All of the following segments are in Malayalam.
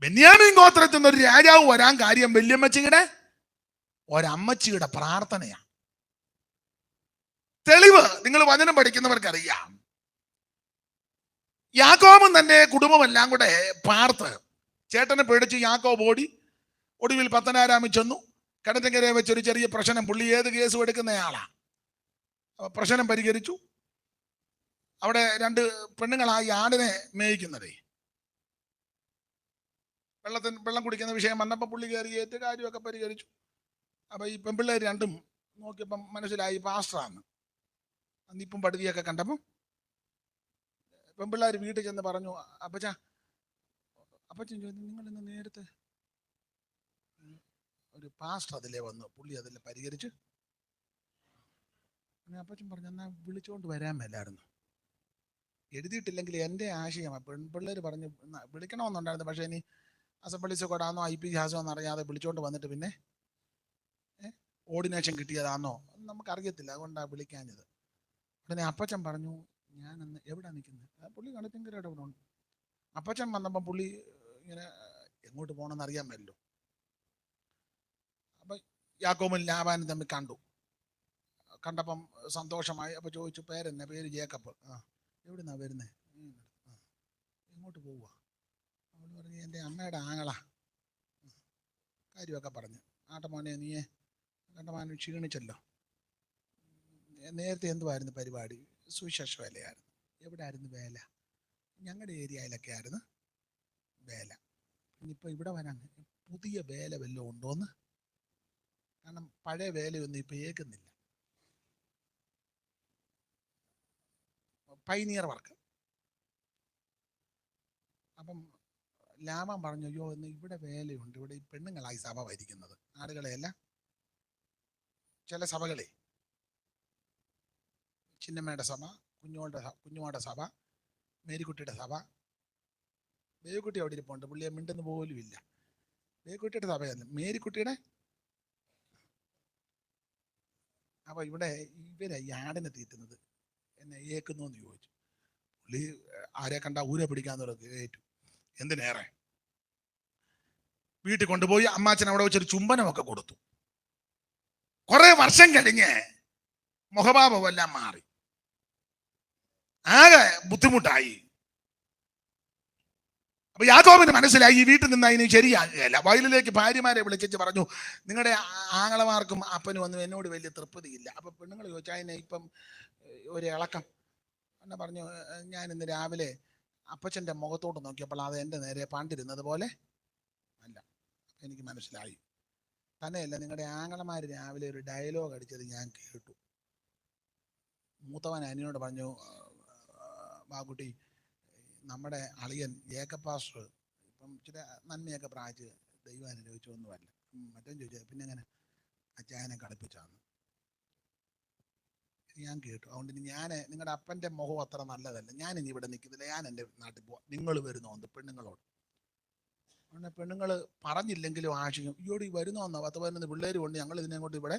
ബെന്യാമീൻ ഗോത്രത്തിൽ നിന്ന് ഒരു രാജാവ് വരാൻ കാര്യം വല്യമ്മച്ചിയുടെ ഒരമ്മച്ചിയുടെ പ്രാർത്ഥനയാണ്. തെളിവ് നിങ്ങൾ വചനം പഠിക്കുന്നവർക്കറിയാം. യാക്കോബും തന്റെ കുടുംബമെല്ലാം കൂടെ പാർത്ത് ചേട്ടനെ പേടിച്ച് യാക്കോബ് ഓടി. ഒടുവിൽ പത്തനാരാമിൽ ചെന്നു. കിണറ്റങ്കരയെ വെച്ചൊരു ചെറിയ പ്രശ്നം, പുള്ളി ഏത് കേസും എടുക്കുന്നയാളാ. പ്രശ്നം പരിഹരിച്ചു. അവിടെ രണ്ട് പെണ്ണുങ്ങളായി ആടിനെ മേയിക്കുന്നതേ. വെള്ളം കുടിക്കുന്ന വിഷയം വന്നപ്പോൾ പുള്ളി കയറി ഏറ്റ് കാര്യമൊക്കെ പരിഹരിച്ചു. അപ്പൊ ഈ പെൺപിള്ളേർ രണ്ടും നോക്കിയപ്പം മനസ്സിലായി പാസ്റ്ററാന്ന്. അന്നിപ്പം പടുതിയൊക്കെ കണ്ടപ്പം പെൺപിള്ളേർ വീട്ടിൽ ചെന്ന് പറഞ്ഞു, അപ്പച്ചൻ ചോദിച്ചു, നിങ്ങൾ ഇന്ന് നേരത്തെ ഒരു പാസ്റ്റർ അതിലേ വന്നു, പുള്ളി അതിലെ പരിഹരിച്ച്. അപ്പച്ചൻ പറഞ്ഞു, എന്നാ വിളിച്ചോണ്ട് വരാൻ മേലായിരുന്നു. എഴുതിയിട്ടില്ലെങ്കിൽ എൻ്റെ ആശയമാണ്. പെൺപിള്ളേർ പറഞ്ഞു വിളിക്കണമെന്നുണ്ടായിരുന്നു, പക്ഷെ ഇനി അസംബ്ലീസ് കൊടാന്നോ IPC ഹാസോ അറിയാതെ വിളിച്ചോണ്ട് വന്നിട്ട് പിന്നെ ഓർഡിനേഷൻ കിട്ടിയതാണോ നമുക്കറിയത്തില്ല, അതുകൊണ്ടാണ് വിളിക്കാഞ്ഞത്. ഉടനെ അപ്പച്ചൻ പറഞ്ഞു, ഞാനന്ന് എവിടെ നിൽക്കുന്നത്? പുള്ളി കണത്തിങ്കരയുടെ അവിടെ ഉണ്ട്. അപ്പച്ചൻ വന്നപ്പം പുള്ളി ഇങ്ങനെ എങ്ങോട്ട് പോകണമെന്ന് അറിയാൻ പറ്റല്ലോ. അപ്പം യാക്കോബും ലാബാനും തമ്മിൽ കണ്ടപ്പം സന്തോഷമായി. അപ്പം ചോദിച്ചു, പേരെന്നെ? പേര് ജേക്കബ്. എവിടുന്നാ വരുന്നേ? എങ്ങോട്ട് പോവുക? അവൾ പറഞ്ഞു, എൻ്റെ അമ്മയുടെ ആങ്ങളാ. കാര്യമൊക്കെ പറഞ്ഞു. ആട്ടമോനെ നീയെ കണ്ടമാനം ക്ഷീണിച്ചല്ലോ. നേരത്തെ എന്തുവായിരുന്നു പരിപാടി? സുവിശേഷ വേലയായിരുന്നു. എവിടെ ആയിരുന്നു വേല? ഞങ്ങളുടെ ഏരിയയിലൊക്കെ ആയിരുന്നു വേല. ഇനിയിപ്പോൾ ഇവിടെ വരാൻ പുതിയ വേല വല്ലതും ഉണ്ടോന്ന്? കാരണം പഴയ വേലയൊന്നും ഇപ്പം ഏൽക്കുന്നില്ല. Pioneer work. അപ്പം ലാഭം പറഞ്ഞു, അയ്യോ ഇന്ന് ഇവിടെ വേലയുണ്ട്. ഇവിടെ ഈ പെണ്ണുങ്ങളായി സഭ ഭരിക്കുന്നത്, ആടുകളെയല്ല. ചില സഭകളെ, ചിന്നമ്മയുടെ സഭ, കുഞ്ഞുമാടെ സഭ, മേരിക്കുട്ടിയുടെ സഭ. മേരിക്കുട്ടി അവിടെ ഇരിപ്പുണ്ട്, പുള്ളിയെ മിണ്ടുന്ന പോലും ഇല്ല. മേരിക്കുട്ടിയുടെ സഭയല്ല, മേരിക്കുട്ടിയുടെ. അപ്പൊ ഇവിടെ ഇവരെ ഈ ആടിനെ തീറ്റുന്നത് എന്നെ ഏക്കുന്നു എന്ന് ചോദിച്ചു. പുള്ളി ആരെ കണ്ട ഊരെ പിടിക്കാന്നവരൊക്കെ ഏറ്റു. എന്തിനേറെ വീട്ടിൽ കൊണ്ടുപോയി അമ്മാച്ചൻ അവിടെ വെച്ചൊരു ചുംബനമൊക്കെ കൊടുത്തു. കുറെ വർഷം കഴിഞ്ഞ് മുഖഭാവമെല്ലാം മാറി, ആകെ ബുദ്ധിമുട്ടായി. അപ്പൊ യാക്കോബിന് മനസ്സിലായി ഈ വീട്ടിൽ നിന്ന് അതിന് ശരിയാകുകയല്ല. വയലിലേക്ക് ഭാര്യമാരെ വിളിച്ചു പറഞ്ഞു, നിങ്ങളുടെ ആങ്ങളമാർക്കും അപ്പനും ഒന്നും എന്നോട് വലിയ തൃപ്തിയില്ല. അപ്പൊ പെണ്ണുങ്ങൾ ചോദിച്ചാൽ അതിനെ ഇപ്പം ഒരു ഇളക്കം എന്നെ പറഞ്ഞു, ഞാൻ ഇന്ന് രാവിലെ അപ്പച്ചൻ്റെ മുഖത്തോട്ട് നോക്കിയപ്പോൾ അത് എൻ്റെ നേരെ പാണ്ടിരുന്നത് പോലെ അല്ല. എനിക്ക് മനസ്സിലായി. തന്നെയല്ല, നിങ്ങളുടെ ആങ്ങളമാർ രാവിലെ ഒരു ഡയലോഗ് അടിച്ചത് ഞാൻ കേട്ടു. മൂത്തവൻ അനിയനോട് പറഞ്ഞു, ബാബുട്ടി, നമ്മുടെ അളിയൻ ജേക്കബ് പാസ്റ്റർ ഇപ്പം ഇച്ചിരി നന്മയൊക്കെ പ്രാപിച്ച് ദൈവം അനുഭവിച്ചൊന്നുമല്ല. മറ്റേ ചോദിച്ചത് പിന്നെ എങ്ങനെ അച്ചായനെ കളിപ്പിച്ചാന്ന് ഞാൻ കേട്ടു. അതുകൊണ്ട് ഇനി നിങ്ങളുടെ അപ്പൻ്റെ മുഖം അത്ര നല്ലതല്ല, ഞാൻ ഇനി ഇവിടെ നിൽക്കുന്നില്ല, ഞാൻ എൻ്റെ നാട്ടിൽ പോവാം, നിങ്ങൾ വരുന്നോന്ന് പെണ്ണുങ്ങളോട്. അതുകൊണ്ട് പെണ്ണുങ്ങൾ പറഞ്ഞില്ലെങ്കിലും ആശിക്കും, ഇയോട് ഈ വരുന്നോന്നോ 10-15 പിള്ളേർ കൊണ്ട് ഞങ്ങൾ ഇതിനെങ്ങോട്ട് ഇവിടെ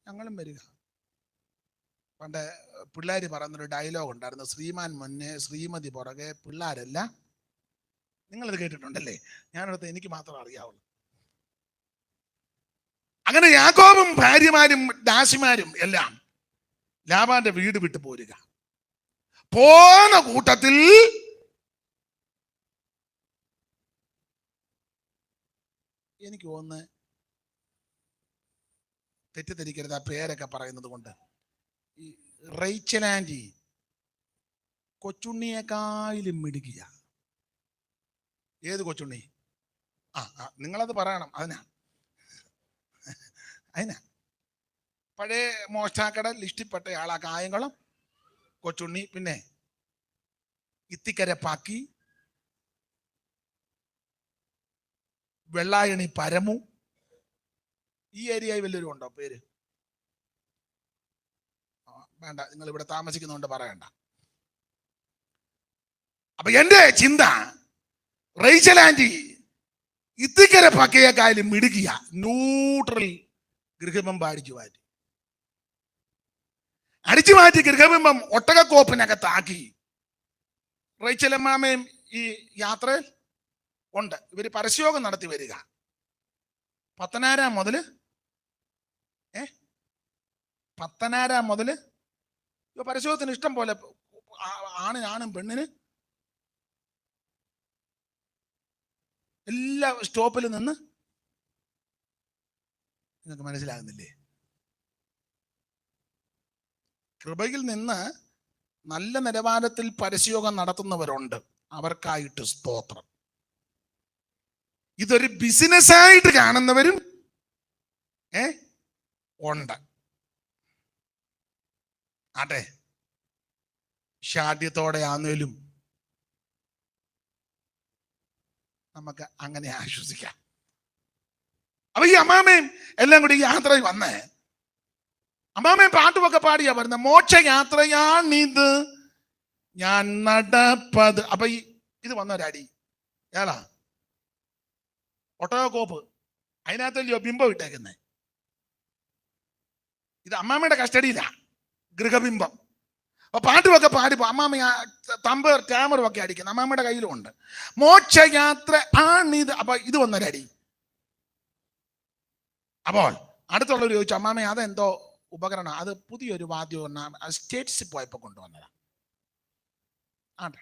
ഞങ്ങളും വരിക. പണ്ട് പിള്ളേർ പറയുന്നൊരു ഡയലോഗ് ഉണ്ടായിരുന്നു, ശ്രീമാൻ മുന്നേ ശ്രീമതി പുറകെ പിള്ളേരല്ല. നിങ്ങളത് കേട്ടിട്ടുണ്ടല്ലേ? ഞാനടുത്ത് എനിക്ക് മാത്രം അറിയാവുള്ളൂ. അങ്ങനെ യാക്കോബും ഭാര്യമാരും ദാസിമാരും എല്ലാം ലാബാന്റെ വീട് വിട്ടു പോരുക. പോന്ന കൂട്ടത്തിൽ എനിക്ക് തോന്നുന്നു, തെറ്റിദ്ധരിക്കരുത് ആ പേരൊക്കെ പറയുന്നത് കൊണ്ട്, ഈ റേച്ചൽ ആൻറ്റി കൊച്ചുണ്ണിയേക്കാളും മിടുക്കിയ. ഏത് കൊച്ചുണ്ണി? നിങ്ങളത് പറയണം. അതിനാ പഴയ മോഷ്ടാക്കട ലിസ്റ്റിൽപ്പെട്ട ആളാ കായംകുളം കൊച്ചുണ്ണി. പിന്നെ ഇത്തിക്കര പാക്കി, വെള്ളായണി പരമു. ഈ ഏരിയയിൽ വല്ലവരും ഉണ്ടോ പേര്? വേണ്ട, നിങ്ങൾ ഇവിടെ താമസിക്കുന്നതുകൊണ്ട് പറയണ്ട. അപ്പൊ എന്റെ ചിന്ത, റേച്ചൽ ആൻറ്റി ഇത്തിക്കര പക്കയേക്കാളും മിടുക്കിയ ന്യൂട്രൽ ഗൃഹബിംബം അടിച്ചു മാറ്റി ഗൃഹബിംബം ഒട്ടകക്കോപ്പിനകത്താക്കി റേച്ചലമ്മാമയും ഈ യാത്രയിൽ ഉണ്ട്. ഇവര് പരസ്യയോഗം നടത്തി വരിക. പത്തനാരാം മുതല് പരസ്യത്തിന് ഇഷ്ടം പോലെ ആണും പെണ്ണിന് എല്ലാ സ്റ്റോപ്പിൽ നിന്ന്. നിങ്ങൾക്ക് മനസ്സിലാകുന്നില്ലേ? കൃപയിൽ നിന്ന് നല്ല നിലവാരത്തിൽ പരസ്യയോഗം നടത്തുന്നവരുണ്ട്, അവർക്കായിട്ട് സ്തോത്രം. ഇതൊരു ബിസിനസ്സായിട്ട് കാണുന്നവരും ഉണ്ട്. ആട്ടെ, ഷാഢ്യത്തോടെ ആന്നേലും നമുക്ക് അങ്ങനെ ആശ്വസിക്കാം. അപ്പൊ ഈ അമ്മാമയും എല്ലാം കൂടി യാത്രയിൽ വന്നേ, അമ്മാമയും പാട്ടുമൊക്കെ പാടിയാ വരുന്ന, മോക്ഷയാത്രയാണിത് ഞാൻ നടപ്പത്. അപ്പൊ ഇത് വന്നൊരടി ഏതാ? ഒട്ടകോപ്പ്, അതിനകത്തല്ലയോ ബിംബം ഇട്ടേക്കുന്നേ. ഇത് അമ്മാമ്മയുടെ കസ്റ്റഡിയിലാ ഗൃഹബിംബം. അപ്പൊ പാട്ടുമൊക്കെ പാടിപ്പോ അമ്മാമ്മ തമ്പ് ക്യാമറും ഒക്കെ അടിക്കുന്നു, അമ്മാമ്മയുടെ കയ്യിലും ഉണ്ട്. മോക്ഷയാത്ര ആണിത്. അപ്പൊ ഇത് വന്നൊരടി. അപ്പോൾ അടുത്തുള്ളവർ ചോദിച്ചു, അമ്മാമ്മ അതെന്തോ ഉപകരണം? അത് പുതിയൊരു വാദ്യം സ്റ്റേറ്റ്സിൽ പോയപ്പോ കൊണ്ടുവന്നതാ. ആട്ടെ,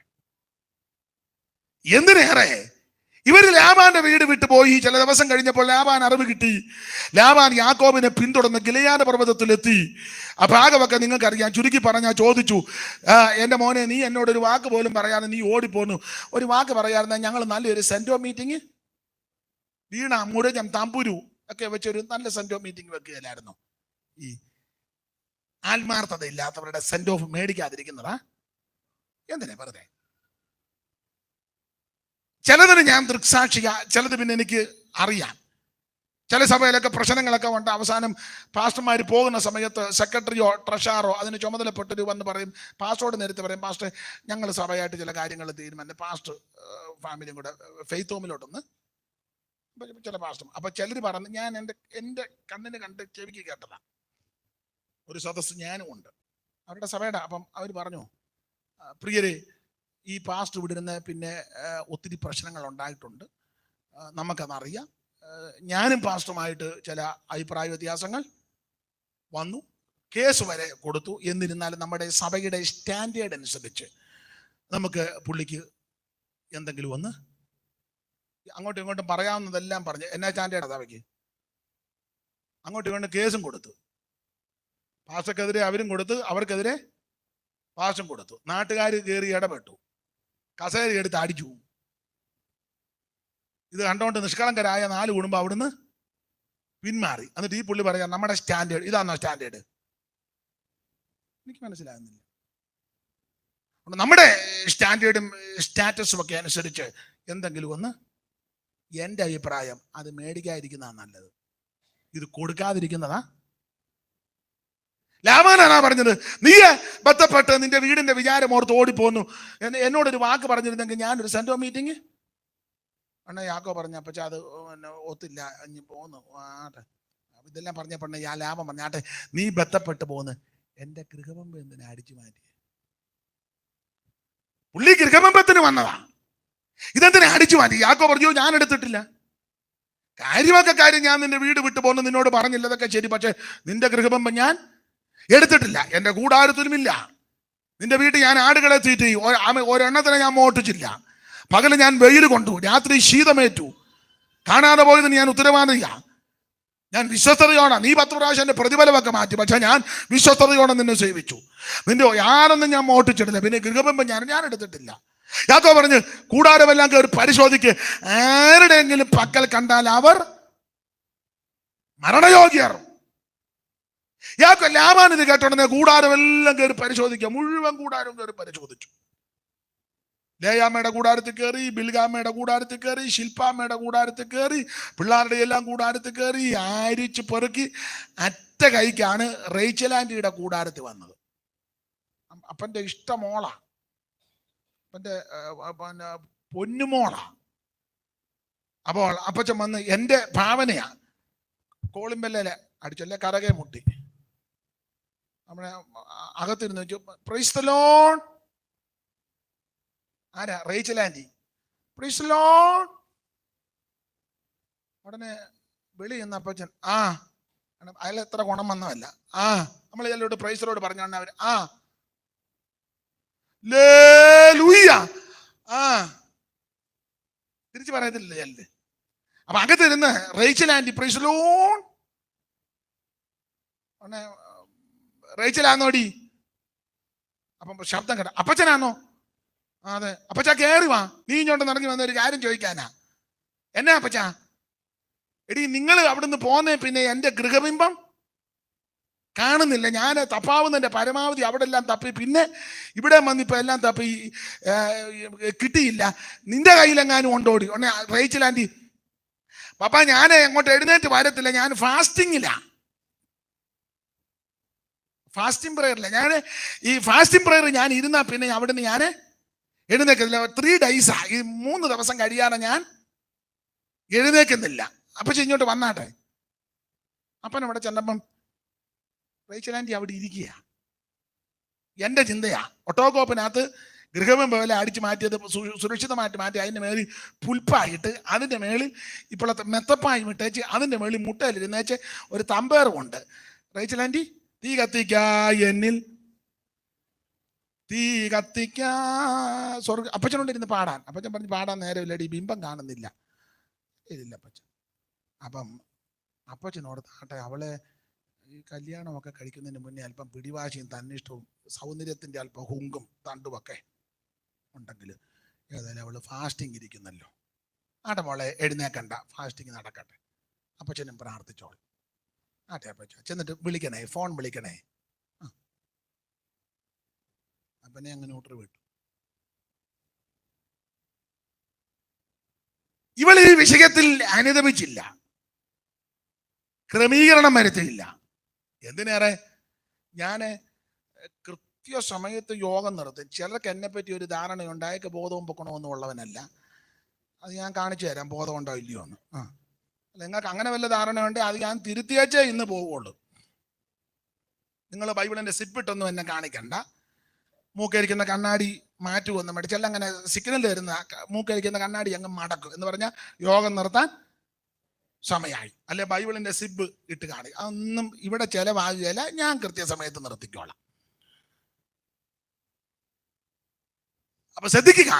എന്തിനേറെ ഇവര് ലാബാന്റെ വീട് വിട്ടു പോയി. ചില ദിവസം കഴിഞ്ഞപ്പോൾ ലാബാൻ അറിവ് കിട്ടി. ലാബാൻ യാക്കോബിനെ പിന്തുടർന്ന് ഗിലെയാദ് പർവ്വതത്തിലെത്തി. ആ ഭാഗമൊക്കെ നിങ്ങൾക്കറിയാം. ചുരുക്കി പറഞ്ഞാൽ ചോദിച്ചു, എൻ്റെ മോനെ, നീ എന്നോടൊരു വാക്ക് പോലും പറയാതെ നീ ഓടിപ്പോന്നു. ഒരു വാക്ക് പറയാതെ ഞങ്ങൾ നല്ലൊരു സെൻറ്റോ മീറ്റിംഗ്, വീണ മുരജം തമ്പുരു ഒക്കെ വെച്ചൊരു നല്ല സെൻറ്റോ മീറ്റിംഗ് വെക്കുകയില്ലായിരുന്നു. ഈ ആത്മാർത്ഥത ഇല്ലാത്തവരുടെ സെന്റ് ഓഫ് മേടിക്കാതിരിക്കുന്നതാ എന്തിനാ വെറുതെ? ചിലതിന് ഞാൻ ദൃക്സാക്ഷിക, ചിലത് പിന്നെ എനിക്ക് അറിയാം. ചില സഭയിലൊക്കെ പ്രശ്നങ്ങളൊക്കെ ഉണ്ട്. അവസാനം പാസ്റ്റർമാർ പോകുന്ന സമയത്ത് സെക്രട്ടറിയോ ട്രഷറോ അതിന് ചുമതലപ്പെട്ടൊരു വന്ന് പറയും, പാസ്റ്ററോട് നേരത്തെ പറയും, പാസ്റ്റർ ഞങ്ങൾ സഭയായിട്ട് ചില കാര്യങ്ങൾ തീരുമാനം, പാസ്റ്റർ ഫാമിലിയും കൂടെ ഫെയ്ത്ത് ഹോമിലോട്ടൊന്ന് ചില പാസ്റ്റർ. അപ്പൊ ചിലർ പറഞ്ഞ്, ഞാൻ എൻ്റെ കണ്ണിന് കണ്ട് ചെവിക്ക് കേട്ടതാ, ഒരു സദസ്സ് ഞാനും ഉണ്ട് അവരുടെ സഭയുടെ. അപ്പം അവർ പറഞ്ഞു, പ്രിയരെ, ഈ പാസ്റ്റർ വിടുന്ന പിന്നെ ഒത്തിരി പ്രശ്നങ്ങൾ ഉണ്ടായിട്ടുണ്ട്, നമുക്കതറിയാം. ഞാനും പാസ്റ്ററുമായിട്ട് ചില അഭിപ്രായ വ്യത്യാസങ്ങൾ വന്നു, കേസ് വരെ കൊടുത്തു. എന്നിരുന്നാലും നമ്മുടെ സഭയുടെ സ്റ്റാൻഡേർഡ് അനുസരിച്ച് നമുക്ക് പുള്ളിക്ക് എന്തെങ്കിലും ഒന്ന് അങ്ങോട്ടും ഇങ്ങോട്ടും പറയാവുന്നതെല്ലാം പറഞ്ഞ്, എന്നാ സ്റ്റാൻഡേർഡ് സഭയ്ക്ക്, അങ്ങോട്ടും ഇങ്ങോട്ടും കേസും കൊടുത്തു. പാസ്റ്റർക്കെതിരെ അവരും കൊടുത്തു, അവർക്കെതിരെ പാസ്റ്ററും കൊടുത്തു. നാട്ടുകാർ കയറി ഇടപെട്ടു, കസേര എടുത്ത് അടിച്ചു. ഇത് കണ്ടോണ്ട് നിഷ്കളങ്കരായ 4 കുടുംബം അവിടുന്ന് പിന്മാറി. എന്നിട്ട് ഈ പുള്ളി പറയാം, നമ്മുടെ സ്റ്റാൻഡേർഡ് ഇതാണോ സ്റ്റാൻഡേർഡ്? എനിക്ക് മനസ്സിലാകുന്നില്ല. നമ്മുടെ സ്റ്റാൻഡേർഡും സ്റ്റാറ്റസും ഒക്കെ അനുസരിച്ച് എന്തെങ്കിലും ഒന്ന്, എൻ്റെ അഭിപ്രായം അത് മേടിക്കാതിരിക്കുന്നതാണ് നല്ലത്, ഇത് കൊടുക്കാതിരിക്കുന്നതാ. ലാബാനാ പറഞ്ഞത്, നീ ബന്ധപ്പെട്ട് നിന്റെ വീടിന്റെ വിചാരം ഓർത്ത് ഓടിപ്പോന്നു. എന്നോടൊരു വാക്ക് പറഞ്ഞിരുന്നെങ്കിൽ ഞാനൊരു സെന്റോ മീറ്റിംഗ് അണ്ണ യാക്കോ പറഞ്ഞ, പക്ഷെ അത് ഒത്തില്ല, ഇനി പോന്നു. ആട്ടെ, ഇതെല്ലാം പറഞ്ഞപ്പോഴേ ഞാൻ ലാഭം പറഞ്ഞ, ആട്ടെ നീ ബന്ധപ്പെട്ട് പോന്ന്, എൻ്റെ ഗൃഹബന്ധം എന്തിനാ അടിച്ചു മാറ്റി? പുള്ളി ഗൃഹബന്ധത്തിന് വന്നതാ, ഇതെന്തിനാ അടിച്ചു മാറ്റി? യാക്കോ പറഞ്ഞു, ഞാൻ എടുത്തിട്ടില്ല. കാര്യം ഞാൻ നിന്റെ വീട് വിട്ടു പോന്നു നിന്നോട് പറഞ്ഞില്ല, അതൊക്കെ ശരി, പക്ഷെ നിന്റെ ഗൃഹബന്ധം ഞാൻ എടുത്തിട്ടില്ല, എൻ്റെ കൂടാരത്തിലുമില്ല. നിന്റെ വീട്ടിൽ ഞാൻ ആടുകളെ തീറ്റി, ഒരെണ്ണത്തിനെ ഞാൻ മോട്ടിച്ചില്ല. പകല് ഞാൻ വെയിൽ കൊണ്ടു, രാത്രി ശീതമേറ്റു, കാണാതെ പോയതിന് ഞാൻ ഉത്തരവാദിയ. ഞാൻ വിശ്വസ്തയോടെ, നീ 10 പ്രാവശ്യം എൻ്റെ പ്രതിഫലമൊക്കെ മാറ്റി, പക്ഷെ ഞാൻ വിശ്വസ്തയോടെ നിന്നെ സേവിച്ചു. നിന്റെ യാതൊന്നും ഞാൻ മോട്ടിച്ചിട്ടില്ല, പിന്നെ ഗൃഹബന്ധം ഞാൻ എടുത്തിട്ടില്ല. യാക്കോ പറഞ്ഞ്, കൂടാരമെല്ലാം കയറി പരിശോധിക്ക്, ആരുടെയെങ്കിലും പക്കൽ കണ്ടാൽ അവർ മരണയോഗ്യർ. യാക്കോ ലാബാൻ ഇത് കേട്ടോടനെ കൂടാരമെല്ലാം കയറി പരിശോധിക്കുക, മുഴുവൻ കൂടാരവും കയറി പരിശോധിച്ചു. ലേയാമ്മയുടെ കൂടാരത്തിൽ കയറി, ബിൽഗാമ്മയുടെ കൂടാരത്തിൽ കയറി, ശില്പാമ്മയുടെ കൂടാരത്തിൽ കയറി, പിള്ളേരുടെ എല്ലാം കൂടാരത്തിൽ കയറി, ആരിച്ച് പെറുക്കി അറ്റ കൈക്കാണ് റേച്ചൽ ആന്റിയുടെ കൂടാരത്തിൽ വന്നത്. അപ്പൻ്റെ ഇഷ്ടമോളാ, അപ്പൻ്റെ പൊന്നുമോളാ. അപ്പോൾ അപ്പച്ചൻ വന്ന് എൻ്റെ ഭാവനയാ, കോളിമ്പല്ലേ അടിച്ചല്ലേ കരകെ മുട്ടി, നമ്മുടെ അകത്തിരുന്ന് വെച്ചു, പ്രൈസ് ദി ലോർഡ്. ആരാ? Rachel aunty. Praise the Lord. ഉടനെ വെളി എന്ന അപ്പച്ചൻ അയാൾ എത്ര ഗുണം വന്നതല്ല. നമ്മൾ ഇതിലോട്ട് പ്രൈസറോട് പറഞ്ഞാണ് അവർ ലേലൂയ തിരിച്ചു പറയത്തില്ല ചെല്ല്. അപ്പൊ അകത്തിരുന്ന് റേച്ചൽ ആന്റി പ്രൈസ് ലോൺ റേച്ചലാന്നോടി. അപ്പം ശബ്ദം കേട്ട അപ്പച്ചനാന്നോ? അതെ. അപ്പച്ച കേറി വാ, നീ ഇങ്ങോട്ട് നടങ്ങി വന്ന ഒരു കാര്യം ചോദിക്കാനാ. എന്നാ അപ്പച്ച? എടി നിങ്ങൾ അവിടുന്ന് പോന്നേ പിന്നെ എന്റെ ഗൃഹബിംബം കാണുന്നില്ല. ഞാൻ തപ്പാവുന്നതിന്റെ പരമാവധി അവിടെ എല്ലാം തപ്പി, പിന്നെ ഇവിടെ വന്നിപ്പോ എല്ലാം തപ്പി കിട്ടിയില്ല. നിന്റെ കയ്യിലെങ്ങാനും ഉണ്ടോടി? റേച്ചൽ ആന്റി, പപ്പ ഞാൻ അങ്ങോട്ട് എഴുന്നേറ്റ് വരത്തില്ല, ഞാൻ ഫാസ്റ്റിങ്ങിലാ. ഫാസ്റ്റിംഗ് പ്രയറില്ല. ഞാൻ ഈ ഫാസ്റ്റിംഗ് പ്രയർ ഞാൻ ഇരുന്നാ പിന്നെ അവിടുന്ന് ഞാൻ എഴുന്നേക്കത്തില്ല. 3 ഡേയ്സാ, ഈ 3 ദിവസം കഴിയാതെ ഞാൻ എഴുന്നേക്കുന്നില്ല. അപ്പൊ ഇങ്ങോട്ട് വന്നാട്ടെ. അപ്പൻ അവിടെ ചെന്നപ്പം റേച്ചൽ ആന്റി അവിടെ ഇരിക്കുക. എന്റെ ചിന്തയാ, ഒട്ടോകോപ്പിനകത്ത് ഗൃഹബിംബം പോലെ അടിച്ചു മാറ്റിയത് സുരക്ഷിതമായിട്ട് മാറ്റി അതിന്റെ മേളിൽ പുൽപ്പായിട്ട് അതിന്റെ മേളിൽ ഇപ്പോഴത്തെ മെത്തപ്പായി വിട്ടേച്ച് അതിന്റെ മേളിൽ മുട്ടയിലിരുന്നേച്ച് ഒരു തമ്പേറുമുണ്ട്. റേച്ചൽ ആന്റി, തീ കത്തിക്കാ എന്നിൽ, തീ കത്തിക്കാ സ്വർഗ. അപ്പച്ചനോണ്ടിരുന്ന് പാടാൻ. അപ്പച്ചൻ പറഞ്ഞ് പാടാൻ നേരമില്ലടി, ബിംബം കാണുന്നില്ല. ഇതില്ല അപ്പച്ചൻ. അപ്പം അപ്പച്ചനോട് താട്ടെ, അവളെ ഈ കല്യാണമൊക്കെ കഴിക്കുന്നതിന് മുന്നേ അല്പം പിടിവാശിയും തന്നിഷ്ടവും സൗന്ദര്യത്തിന്റെ അല്പം ഹുങ്കും തണ്ടുമൊക്കെ ഉണ്ടെങ്കിൽ ഏതായാലും അവള് ഫാസ്റ്റിംഗ് ഇരിക്കുന്നല്ലോ. ആട്ടെ മോളെ എഴുന്നേക്കണ്ട, ഫാസ്റ്റിംഗ് നടക്കട്ടെ. അപ്പച്ചനും പ്രാർത്ഥിച്ചോളൂ. ആട്ടെ അപ്പച്ച, ചെന്നിട്ട് വിളിക്കണേ, ഫോൺ വിളിക്കണേ. അപ്പനെ അങ്ങനെ ഊട്ടർ വിട്ടു. ഇവൾ ഈ വിഷയത്തിൽ അനുദമിച്ചില്ല, ക്രമീകരണം വരുത്തിയില്ല. എന്തിനേറെ ഞാന് കൃത്യസമയത്ത് യോഗം നടത്തും. ചിലർക്ക് എന്നെ പറ്റി ഒരു ധാരണയുണ്ടായേക്ക് ബോധവും പൊക്കണമെന്നും ഉള്ളവനല്ല. അത് ഞാൻ കാണിച്ചു തരാം, ബോധം ഉണ്ടോ ഇല്ലയോ എന്ന്. നിങ്ങൾക്ക് അങ്ങനെ വല്ല ധാരണയുണ്ടെങ്കിൽ അത് ഞാൻ തിരുത്തിയേച്ചേ ഇന്ന് പോവുള്ളൂ. നിങ്ങൾ ബൈബിളിന്റെ സിപ്പിട്ടൊന്നും എന്നെ കാണിക്കണ്ട. മൂക്കരിക്കുന്ന കണ്ണാടി മാറ്റുമെന്ന് മേടിച്ചല്ല, അങ്ങനെ സിഗ്നൽ തരുന്ന മൂക്കരിക്കുന്ന കണ്ണാടി അങ്ങ് മടക്കും എന്ന് പറഞ്ഞാൽ യോഗം നിർത്താൻ സമയമായി. അല്ലെ ബൈബിളിന്റെ സിബ് ഇട്ട് കാണുക, അതൊന്നും ഇവിടെ ചെലവാകുകയില്ല. ഞാൻ കൃത്യസമയത്ത് നിർത്തിക്കോളാം. അപ്പൊ ശ്രദ്ധിക്കുക,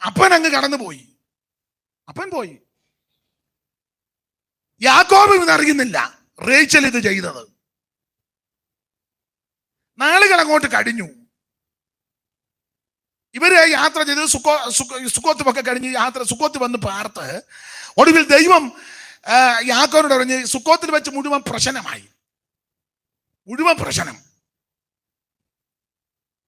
അപ്പൻ അങ്ങ് കടന്നുപോയി. അപ്പൻ പോയി. യാക്കോബ് ഇത് അറിയുന്നില്ല റേച്ചൽ ഇത് ചെയ്തത്. നാളുകൾ അങ്ങോട്ട് കഴിഞ്ഞു. ഇവര് യാത്ര ചെയ്ത് സുക്കോത്തുമൊക്കെ കഴിഞ്ഞ് സുക്കോത്ത് വന്ന് പാർത്ത് ഒടുവിൽ ദൈവം യാക്കോബിനോട് പറഞ്ഞ് സുക്കോത്തിൽ വെച്ച് മുഴുവൻ പ്രശ്നമായി. മുഴുവൻ പ്രശ്നം.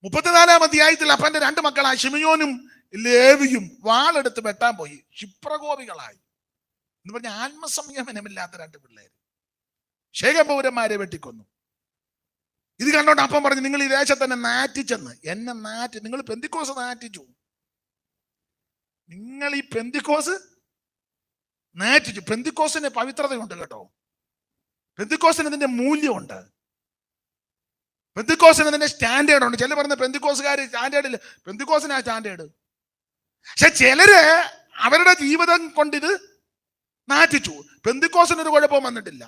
34-ാം അധ്യായത്തിൽ അപ്പന്റെ 2 മക്കളായി ശിമയോനും ലേവിയും വാളെടുത്ത് വെട്ടാൻ പോയി. ക്ഷിപ്രകോപികളായി എന്ന് പറഞ്ഞ ആത്മസംയമനമില്ലാത്ത 2 പിള്ളേര് ശേഖപൗരന്മാരെ വെട്ടിക്കൊന്നു. ഇത് കണ്ടോണ്ട് അപ്പം പറഞ്ഞു, നിങ്ങൾ ഈ ദേശത്ത് തന്നെ നാറ്റിച്ചെന്ന്. എന്നെ നാറ്റി, നിങ്ങൾ പെന്തിക്കോസ് നാറ്റിച്ചു. നിങ്ങൾ ഈ പെന്തിക്കോസ് നാറ്റിച്ചു. പെന്തിക്കോസിന് പവിത്രതയുണ്ട് കേട്ടോ. പെന്തിക്കോസിന് ഇതിന്റെ മൂല്യമുണ്ട്. പെന്തിക്കോസിന് ഇതിന്റെ സ്റ്റാൻഡേർഡ് ഉണ്ട്. ചില പറഞ്ഞ പെന്തിക്കോസുകാർ സ്റ്റാൻഡേർഡ് ഇല്ല. പെന്തിക്കോസിനാ സ്റ്റാൻഡേർഡ്. പക്ഷെ ചിലര് അവരുടെ ജീവിതം കൊണ്ടിത് നാറ്റിച്ചു. പെന്തിക്കോസിനൊരു കുഴപ്പവും വന്നിട്ടില്ല.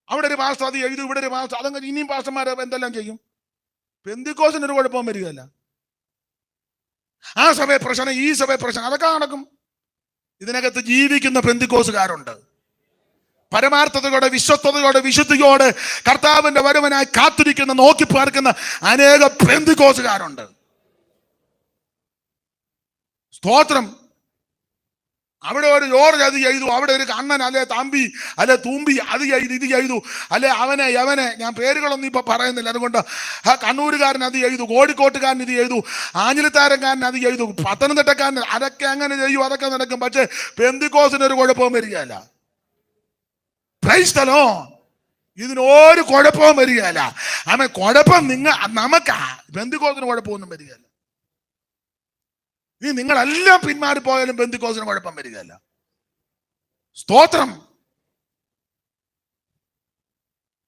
അവിടെ ഒരു പാസ്റ്റർ അത് എഴുതും, ഇവിടെ ഒരു പാസ്റ്റർ അതങ്ങ് ഇനിയും പാസ്റ്റർമാരെ എന്തെല്ലാം ചെയ്യും. പെന്തിക്കോസിനൊരു കുഴപ്പവും വരികയല്ല. ആ സഭയെ പ്രശ്നം, ഈ സഭയെ പ്രശ്നം, അതൊക്കെ നടക്കും. ഇതിനകത്ത് ജീവിക്കുന്ന പെന്തിക്കോസുകാരുണ്ട്. പരമാർത്ഥതയോടെ, വിശ്വസ്തയോടെ, വിശുദ്ധിയോടെ കർത്താവിന്റെ വരവനായി കാത്തിരിക്കുന്ന, നോക്കി പാർക്കുന്ന അനേക പെന്തിക്കോസുകാരുണ്ട്. സ്തോത്രം. അവിടെ ഒരു ജോർജ് അത് ചെയ്തു, അവിടെ ഒരു കണ്ണൻ അല്ലെ തമ്പി അല്ലെ തൂമ്പി അത് ചെയ്തു, ഇത് ചെയ്തു, അല്ലെ അവനെ യവനെ, ഞാൻ പേരുകളൊന്നും ഇപ്പൊ പറയുന്നില്ല. അതുകൊണ്ട് കണ്ണൂരുകാരൻ അത് ചെയ്തു, കോഴിക്കോട്ടുകാരൻ ഇത് ചെയ്തു, ആഞ്ഞിലിത്താരക്കാരൻ അത് ചെയ്തു, പത്തനംതിട്ടക്കാരൻ, അതൊക്കെ അങ്ങനെ ചെയ്യും, അതൊക്കെ നടക്കും. പക്ഷെ പെന്തിക്കോസിനൊരു കുഴപ്പവും വരികയല്ല. Price the Lord. ഇതിനൊരു കുഴപ്പവും വരികയല്ല. അവൻ കുഴപ്പം നമുക്കാ, പെന്തിക്കോസിന് കുഴപ്പമൊന്നും വരികയല്ല. ഇനി നിങ്ങളെല്ലാം പിന്മാറിപ്പോയാലും പെന്തിക്കോസിന് കുഴപ്പം വരികയല്ല. സ്തോത്രം.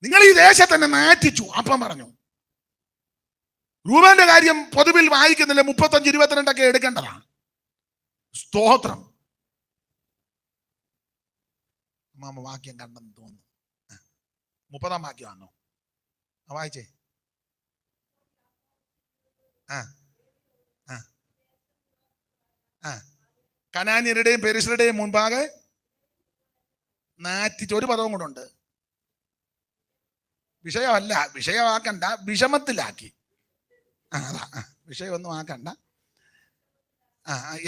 നിങ്ങൾ ഈ ദേശത്ത് തന്നെ നാറ്റിച്ചു. അപ്പം പറഞ്ഞു. രൂപന്റെ കാര്യം പൊതുവിൽ വായിക്കുന്നില്ല. 35-22 എടുക്കേണ്ടതാണ്. സ്തോത്രം. മാമ വാക്യം കണ്ടെന്ന് തോന്നുന്നു. 30-ാം വാക്യമാണോ? വായിച്ചേ. ആ ആ ആ കനാന്യരുടെയും പെരിസ്യരുടെയും മുൻപാകെ നാറ്റിച്ച്. ഒരു പദവും കൂടെ ഉണ്ട്. വിഷയമല്ല, വിഷയമാക്കണ്ട, വിഷമത്തിലാക്കി. അതാ വിഷയമൊന്നും ആക്കണ്ട.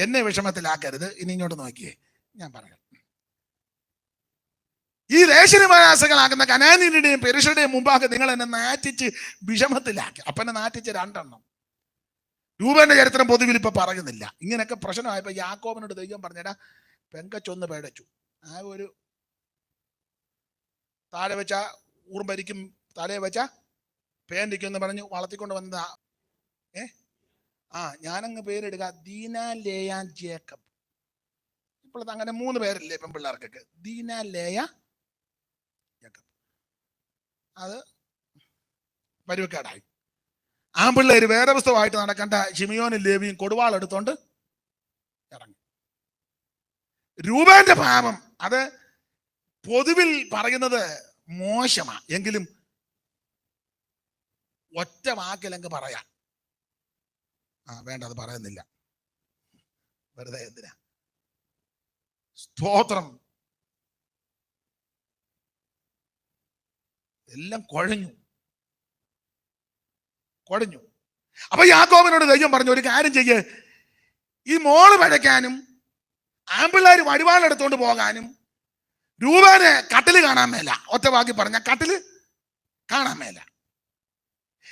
എന്നെ വിഷമത്തിലാക്കരുത്. ഇനി ഇങ്ങോട്ട് നോക്കിയേ, ഞാൻ പറയാം. ഈ ദേശനിവാസികളാകുന്ന കനാന്യരുടെയും പെരിസ്യരുടെയും മുമ്പാകെ നിങ്ങൾ എന്നെ നാറ്റിച്ച് വിഷമത്തിലാക്കി. അപ്പനെ നാറ്റിച്ച് 2 എണ്ണം. രൂപന്റെ ചരിത്രം പൊതുവിൽ ഇപ്പൊ പറയുന്നില്ല. ഇങ്ങനെയൊക്കെ പ്രശ്നമായപ്പോ യാക്കോബിനോട് ദൈവം പറഞ്ഞടാ, പെങ്കച്ചൊന്ന് പേടച്ചു. ആ ഒരു താഴെ വെച്ച ഊർമ്പരിക്കും തലയെ വെച്ച പേന്റിക്കും എന്ന് പറഞ്ഞ് വളർത്തിക്കൊണ്ട് വന്നതാ. ഞാനങ്ങ് പേരിടുക ദീന ലേയ ജേക്കബ്. ഇപ്പോഴത്തെ അങ്ങനെ 3 പേരില്ലേ പെൺപിള്ളേർക്കൊക്കെ, ദീന ലേയ ജേക്കബ്. അത് പരുവക്കേടായി. ആൺപിള്ളേര് വേറെ പുസ്തകമായിട്ട് നടക്കേണ്ട ശിമിയോനും ലേവിയും കൊടുവാളെടുത്തോണ്ട് ഇറങ്ങി. രൂപന്റെ പാപം അത് പൊതുവിൽ പറയുന്നത് മോശമാ, എങ്കിലും ഒറ്റ വാക്കിലങ്ങ് പറയാം. വേണ്ട, അത് പറയുന്നില്ല, വെറുതെ എന്തിനാ. സ്തോത്രം. എല്ലാം കുഴഞ്ഞു. അപ്പൊ യാക്കോബിനോട് ദൈവം പറഞ്ഞു, ഒരു കാര്യം ചെയ്യ്, ഈ മോള് പഴയ്ക്കാനും ആമ്പിള്ളേര് വടിവാളെടുത്തോണ്ട് പോകാനും രൂപേനെ കട്ടില് കാണാൻ മേല. ഒറ്റ വാക്കി പറഞ്ഞ കട്ടില് കാണാൻ മേല.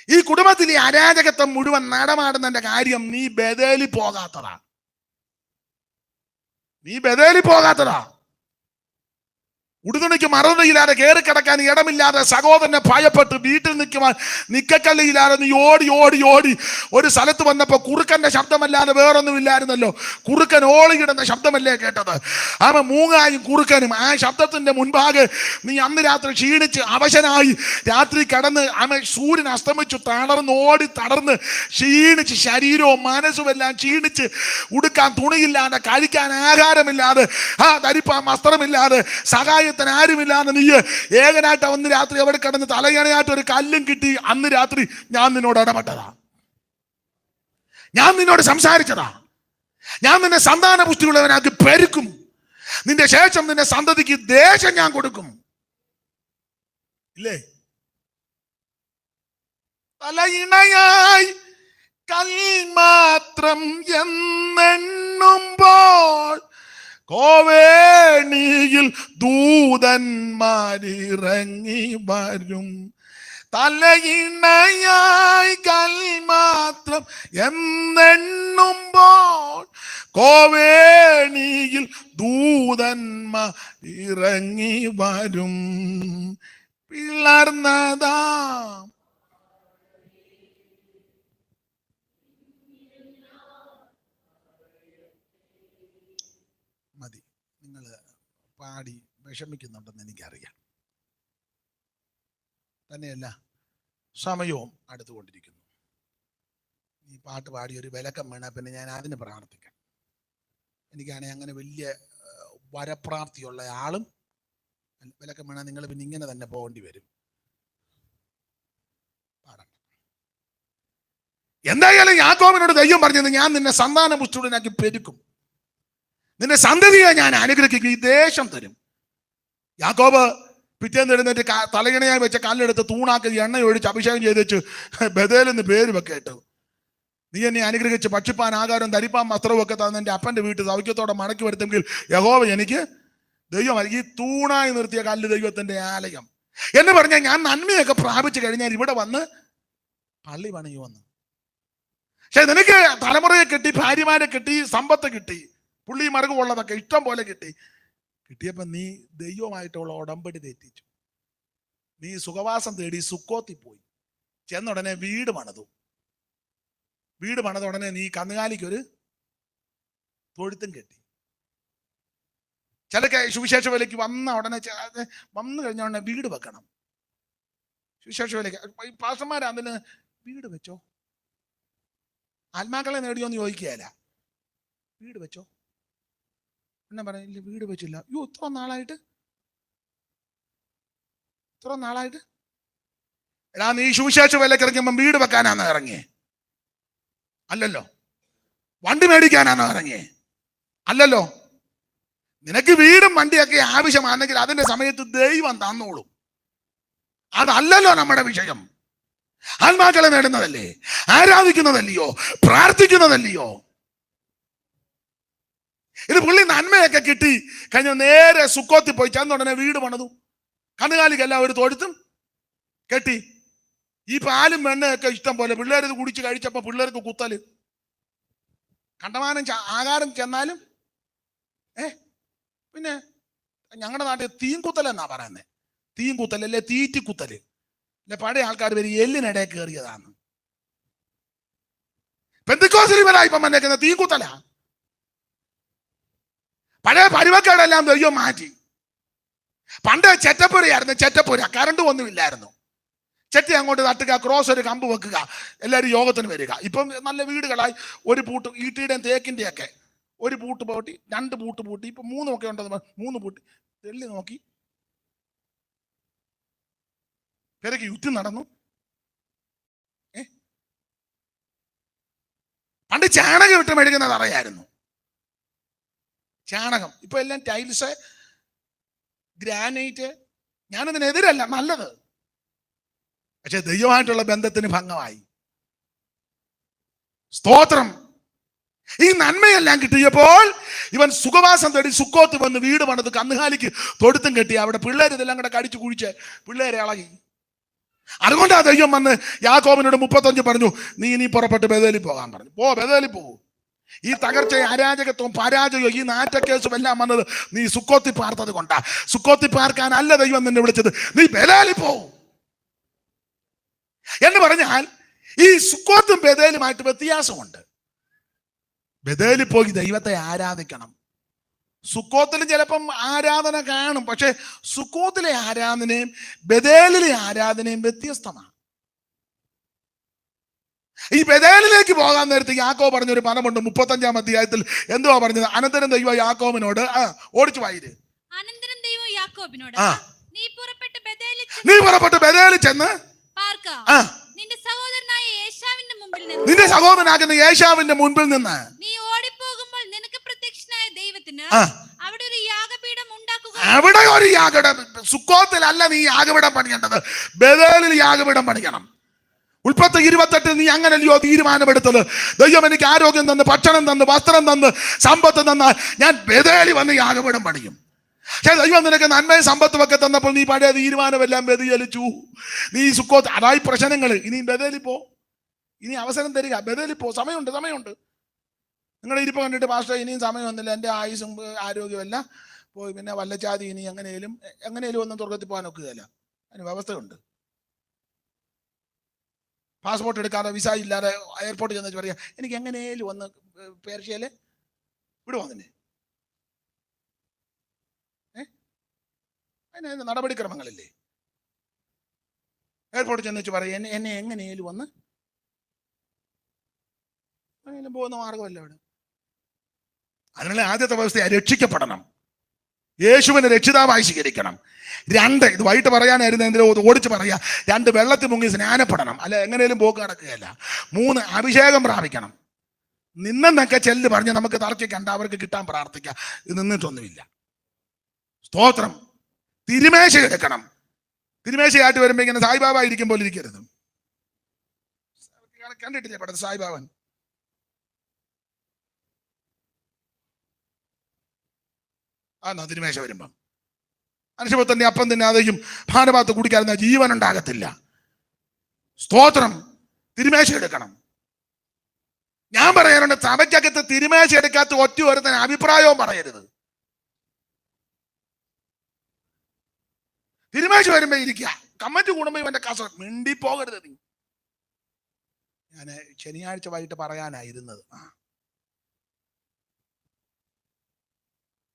ഈ കുടുംബത്തിൽ ഈ അരാജകത്വം മുഴുവൻ നടമാടുന്നതിന്റെ കാര്യം നീ ബേതേലിൽ പോകാത്തതാ. ഉടുതുണിക്ക് മറുതുണിയില്ലാതെ കയറി കിടക്കാൻ ഇടമില്ലാതെ സഹോദരനെ ഭയപ്പെട്ട് വീട്ടിൽ നിക്കക്കല്ലില്ലാതെ നീ ഓടി ഒരു സ്ഥലത്ത് വന്നപ്പോ കുറുക്കന്റെ ശബ്ദമല്ലാതെ വേറൊന്നും ഇല്ലായിരുന്നല്ലോ. കുറുക്കൻ ഓളിയിടുന്ന ശബ്ദമല്ലേ കേട്ടത്? അവൻ മൂങ്ങായും കുറുക്കനും. ആ ശബ്ദത്തിന്റെ മുൻപാകെ നീ അന്ന് രാത്രി ക്ഷീണിച്ച് അവശനായി രാത്രി കിടന്ന് സൂര്യൻ അസ്തമിച്ചു തളർന്ന് ക്ഷീണിച്ച് ശരീരവും മനസ്സും എല്ലാം ക്ഷീണിച്ച് ഉടുക്കാൻ തുണിയില്ലാതെ കഴിക്കാൻ ആഹാരമില്ലാതെ ധരിപ്പാൻ വസ്ത്രമില്ലാതെ സഹായ ആരുമില്ലാന്ന് നീ ഏകനായിട്ട് അന്ന് രാത്രി അവിടെ കിടന്ന് തലയണയായിട്ട് ഒരു കല്ലും കിട്ടി. അന്ന് രാത്രി ഞാൻ നിന്നോട് ഇടപെട്ടതാ, ഞാൻ നിന്നോട് സംസാരിച്ചതാ. ഞാൻ നിന്നെ സന്താന പുഷ്ടിയുള്ളവനാക്കി പെരുക്കും. നിന്റെ ശേഷം നിന്റെ സന്തതിക്ക് ദേശം ഞാൻ കൊടുക്കും. ഇല്ലേ? തലയിണയായി കൽമാത്രം എന്നെണ്ണുമ്പോൾ കോവേണിയിൽ ദൂതന്മാരിറങ്ങി വരും. തലയിണയായി കൽമാത്രം എന്നെണ്ണുമ്പോൾ കോവേണിയിൽ ദൂതന്മാരിറങ്ങി വരും. പിളർന്നതാ മതി. നിങ്ങൾ പാടി വിഷമിക്കുന്നുണ്ടെന്ന് എനിക്കറിയാം. തന്നെയല്ല, സമയവും അടുത്തുകൊണ്ടിരിക്കുന്നു. ഈ പാട്ട് പാടി ഒരു വിലക്കം വീണ പിന്നെ ഞാൻ അതിന് പ്രാർത്ഥിക്കാം. എനിക്കാണെങ്കിൽ അങ്ങനെ വലിയ വരപ്രാപ്തിയുള്ള ആളും വിലക്കം വീണാൽ നിങ്ങൾ പിന്നെ ഇങ്ങനെ തന്നെ പോകേണ്ടി വരും. പാടണം. എന്തായാലും യാക്കോബിനോട് ദൈവം പറഞ്ഞത്, ഞാൻ നിന്നെ സന്താന പുഷ്ടിയുള്ളവനാക്കി പെരുക്കും, നിന്റെ സന്തതിയെ ഞാൻ അനുഗ്രഹിക്കും, ഈ ദേശം തരും. യാക്കോബ് പിറ്റേന്ന് എഴുന്നേറ്റ് തലയിണയായി വെച്ച കല്ലെടുത്ത് തൂണാക്കി എണ്ണ ഒഴിച്ച് അഭിഷേകം ചെയ്ത് വെച്ച് ബഥേലെന്ന് പേര് വെക്കേട്ടു. നീ എന്നെ അനുഗ്രഹിച്ച് ഭക്ഷിപ്പാൻ ആകാരം ധരിപ്പാൻ വസ്ത്രവും ഒക്കെ തന്ന എൻ്റെ അപ്പൻ്റെ വീട്ടിൽ സൗഖ്യത്തോടെ മടക്കി വരുത്തെങ്കിൽ യഹോവ എനിക്ക് ദൈവം. ഈ തൂണായി നിർത്തിയ കല്ല് ദൈവത്തിന്റെ ആലയം എന്ന് പറഞ്ഞാൽ ഞാൻ നന്മയൊക്കെ പ്രാപിച്ചു കഴിഞ്ഞാൽ ഇവിടെ വന്ന് പള്ളി പണിയുമെന്ന്. പക്ഷെ നിനക്ക് തലമുറയെ കിട്ടി, ഭാര്യമാരെ കിട്ടി, സമ്പത്ത് കിട്ടി, പുള്ളി മറുകുള്ളതൊക്കെ ഇഷ്ടം പോലെ കിട്ടിയപ്പോ നീ ദൈവമായിട്ടുള്ള ഉടമ്പടി തെറ്റിച്ചു. നീ സുഖവാസം തേടി സുക്കോത്തിൽ പോയി ചെന്നുടനെ വീട് പണിത ഉടനെ നീ കന്നുകാലിക്കൊരു തൊഴുത്തും കെട്ടി. ചിലക്ക് സുവിശേഷ വിലയ്ക്ക് വന്ന ഉടനെ വന്നു കഴിഞ്ഞ ഉടനെ വീട് വെക്കണം. സുവിശേഷ വിലയ്ക്ക് പാസ്റ്റർമാരാതിന് വീട് വെച്ചോ, ആത്മാക്കളെ നേടിയോന്ന് ചോദിക്കുകയല്ല, വീട് വെച്ചോ. എന്നെ പറഞ്ഞില്ല, വീട് വെച്ചില്ല. ഇത്ര നാളായിട്ട് എത്ര നാളായിട്ട്? എടാ, നീ സുവിശേഷ വിലക്ക് ഇറങ്ങിയപ്പോൾ വീട് വെക്കാനാണോ ഇറങ്ങിയേ? അല്ലല്ലോ. വണ്ടി മേടിക്കാനാണോ ഇറങ്ങിയേ? അല്ലല്ലോ. നിനക്ക് വീടും വണ്ടിയൊക്കെ ആവശ്യമാണെങ്കിൽ അതിന്റെ സമയത്ത് ദൈവം തന്നോളൂ. അതല്ലല്ലോ നമ്മുടെ വിഷയം. ആത്മാക്കളെ നേടുന്നതല്ലേ, ആരാധിക്കുന്നതല്ലയോ, പ്രാർത്ഥിക്കുന്നതല്ലയോ? ഇത് പുള്ളി നന്മയൊക്കെ കിട്ടി കഴിഞ്ഞ നേരെ സുക്കോത്തി പോയി ചെന്നുടനെ വീട് പണിതു. കന്നുകാലിക്കെല്ലാം ഒരു തൊഴുത്തും കെട്ടി. ഈ പാലും വെണ്ണയൊക്കെ ഇഷ്ടം പോലെ. പിള്ളേർ ഇത് കുടിച്ച് കഴിച്ചപ്പോ പിള്ളേർക്ക് കുത്തല്. കണ്ടമാനം ആകാരം ചെന്നാലും പിന്നെ ഞങ്ങളുടെ നാട്ടിൽ തീൻകുത്തൽ എന്നാ പറയുന്നത്. തീൻകുത്തൽ അല്ലെ തീറ്റിക്കുത്തല് അല്ലെ. പഴയ ആൾക്കാർ വരെ എല്ലിനിടയിൽ കയറിയതാണ്. പെന്തിക്കോസിലിവരായി ഇപ്പം വന്നേക്കുന്ന തീൻകുത്തല. പഴയ പരിവക്കേടെല്ലാം ദൈവം മാറ്റി. പണ്ട് ചെറ്റപ്പുരയായിരുന്നു. ചെറ്റപ്പുര കറണ്ട് ഒന്നുമില്ലായിരുന്നു. ചെറ്റി അങ്ങോട്ട് തട്ടുക, ക്രോസ് ഒരു കമ്പ് വെക്കുക, എല്ലാവരും യോഗത്തിന് വരിക. ഇപ്പം നല്ല വീടുകളായി. ഒരു പൂട്ട് ഈട്ടിയുടെയും തേക്കിൻ്റെ ഒക്കെ ഒരു പൂട്ട് പൂട്ടി, 2 പൂട്ട് പൂട്ടി, ഇപ്പൊ 3 ഒക്കെ ഉണ്ടെന്ന് 3 പൂട്ടി തെള്ളി നോക്കി പെരക്ക് യുദ്ധം നടന്നു. പണ്ട് ചാണകം ഇട്ട് മേടിക്കുന്നത് അറിയായിരുന്നു. ചാണകം. ഇപ്പൊ എല്ലാം ടൈൽസ്, ഗ്രാനൈറ്റ്. ഞാനതിനെതിരല്ല, നല്ലത്. പക്ഷെ ദൈവമായിട്ടുള്ള ബന്ധത്തിന് ഭംഗമായി. സ്തോത്രം. ഈ നന്മയെല്ലാം കിട്ടിയപ്പോൾ ഇവൻ സുഖവാസം തേടി സുക്കോത്ത് വന്ന് വീട് പണിത് കന്നുകാലിക്ക് തൊടുത്തും കെട്ടി. അവിടെ പിള്ളേർ ഇതെല്ലാം കൂടെ കടിച്ചു കുഴിച്ച് പിള്ളേരെ ഇളകി. അതുകൊണ്ടാ ദൈവം വന്ന് യാക്കോബിനോട് 35 പറഞ്ഞു, നീ ഇനി പുറപ്പെട്ട് ബേഥേലിൽ പോകാൻ പറഞ്ഞു. ബേഥേലിൽ പോകും. ഈ തകർച്ചയും അരാജകത്വവും പരാജയവും ഈ നാറ്റക്കേസും എല്ലാം വന്നത് നീ സുക്കോത്തി പാർത്തത് കൊണ്ടാ. സുക്കോത്തി പാർക്കാനല്ല ദൈവം നിന്നെ വിളിച്ചത്. നീ ബേഥേലിൽ പോകും എന്ന് പറഞ്ഞാൽ ഈ സുക്കോത്തും ബേഥേലുമായിട്ട് വ്യത്യാസമുണ്ട്. ബേഥേലിൽ പോയി ദൈവത്തെ ആരാധിക്കണം. സുക്കോത്തിലും ചിലപ്പം ആരാധന കാണും. പക്ഷെ സുക്കോത്തിലെ ആരാധനയും ബേഥേലിലെ ആരാധനയും വ്യത്യസ്തമാണ്. ഈ ബേഥേലിലേക്ക് പോകാൻ നേരത്തെ യാക്കോബ് പറഞ്ഞൊരു പദമുണ്ട് 35-ാം അധ്യായത്തിൽ. എന്തുവാ പറഞ്ഞത്? അനന്തരം ദൈവം യാക്കോബിനോട് ഓടിച്ചു വായിര്. അനന്തരം ദൈവം യാക്കോബിനോട്, നീ പുറപ്പെട്ട് ബേഥേലിൽ ചെന്ന് നിന്റെ സഹോദരനാകുന്ന യേശാവിന്റെ മുൻപിൽ നിന്ന് നീ ഓടിപ്പോകുമ്പോൾ നിനക്ക് പ്രത്യക്ഷനായ ദൈവത്തിന് അവിടെ ഒരു യാഗപീഠം ഉണ്ടാക്കുക. അവിടെ ഒരു യാഗപീഠം. സുക്കോത്തിലല്ല നീ യാഗപീഠം പണിയേണ്ടത്, ബേഥേലിൽ യാഗപീഠം പണിയണം. ഉൽപ്പത്തി 28 നീ അങ്ങനല്ലയോ തീരുമാനമെടുത്തത്? ദൈവം എനിക്ക് ആരോഗ്യം തന്ന്, ഭക്ഷണം തന്ന്, വസ്ത്രം തന്ന്, സമ്പത്ത് തന്നാൽ ഞാൻ ബേഥേലിൽ വന്ന് യാഗപീഠം പണിയും. പക്ഷേ ദൈവം നിനക്ക് നന്മയും സമ്പത്തും ഒക്കെ തന്നപ്പോൾ നീ പഴയ തീരുമാനമെല്ലാം വ്യതിചലിച്ചു. നീ സുക്കോത്ത്. അതായി പ്രശ്നങ്ങൾ. ഇനി ബേഥേലിൽ പോ. ഇനി അവസരം തരിക. ബേഥേലിൽ പോ. സമയമുണ്ട്. നിങ്ങളുടെ ഇരിപ്പ് കണ്ടിട്ട് പാസ്റ്റർ ഇനിയും സമയമൊന്നുമില്ല, എൻ്റെ ആയുസും ആരോഗ്യമല്ല പോയി, പിന്നെ വല്ലച്ചാതി ഇനി എങ്ങനെയും ഒന്നും തുറക്കത്തിൽ പോകാൻ ഒക്കുകയില്ല. അതിന് വ്യവസ്ഥയുണ്ട്. പാസ്പോർട്ട് എടുക്കാതെ, വിസ ഇല്ലാതെ എയർപോർട്ടിൽ ചെന്ന് പറയാം എനിക്ക് എങ്ങനെയും ഒന്ന് പേർഷ്യയില് വിടുവോ തന്നെ. അതിന് നടപടിക്രമങ്ങളില്ലേ? എയർപോർട്ടിൽ ചെന്ന് വെച്ച് പറയാം എന്നെ എങ്ങനെയും ഒന്ന് പോകുന്ന മാർഗമല്ല അവിടെ. അതിനുള്ള ആദ്യത്തെ വ്യവസ്ഥ രക്ഷിക്കപ്പെടണം. യേശുവിനെ രക്ഷിതാവായി സ്വീകരിക്കണം. 2, ഇത് വൈകിട്ട് പറയാനായിരുന്നു, എന്തെങ്കിലും ഓടിച്ച് പറയാ. 2, വെള്ളത്തിൽ മുങ്ങി സ്നാനപ്പെടണം. അല്ല എങ്ങനെയും പോക്ക് നടക്കുകയല്ല. 3, അഭിഷേകം പ്രാപിക്കണം. നിന്നെന്നൊക്കെ ചെല്ല് പറഞ്ഞ് നമുക്ക് തർക്കിക്കണ്ട, അവർക്ക് കിട്ടാൻ പ്രാർത്ഥിക്കാം. ഇത് നിന്നിട്ടൊന്നുമില്ല. സ്തോത്രം. തിരുമേശ എടുക്കണം. തിരുമേശയായിട്ട് വരുമ്പോ ഇങ്ങനെ സായിബാബ ഇരിക്കും പോലെ ഇരിക്കരുത്. കണ്ടിട്ടില്ലേ പടത്ത് സായിബാബൻ? തിരുമേശ വരുമ്പം മനുഷ്യപുത്രന്റെ അപ്പം തിന്നാതെയും ഭാരഭാഗത്ത് കുടിക്കാതെ ജീവൻ ഉണ്ടാകത്തില്ല. സ്തോത്രം. തിരുമേശ എടുക്കണം. ഞാൻ പറയാറുണ്ട്, സഭയ്ക്കകത്ത് തിരുമേശ എടുക്കാത്ത ഒറ്റ ഒരുത്തന് അഭിപ്രായവും പറയരുത്. തിരുമേശ വരുമ്പോ ഇരിക്കുക. കമ്മിറ്റി കൂടുമ്പോ ഇവന്റെ കസ മിണ്ടി പോകരുത്. നീ ഞാൻ ശനിയാഴ്ച വൈകിട്ട് പറയാനായിരുന്നത്.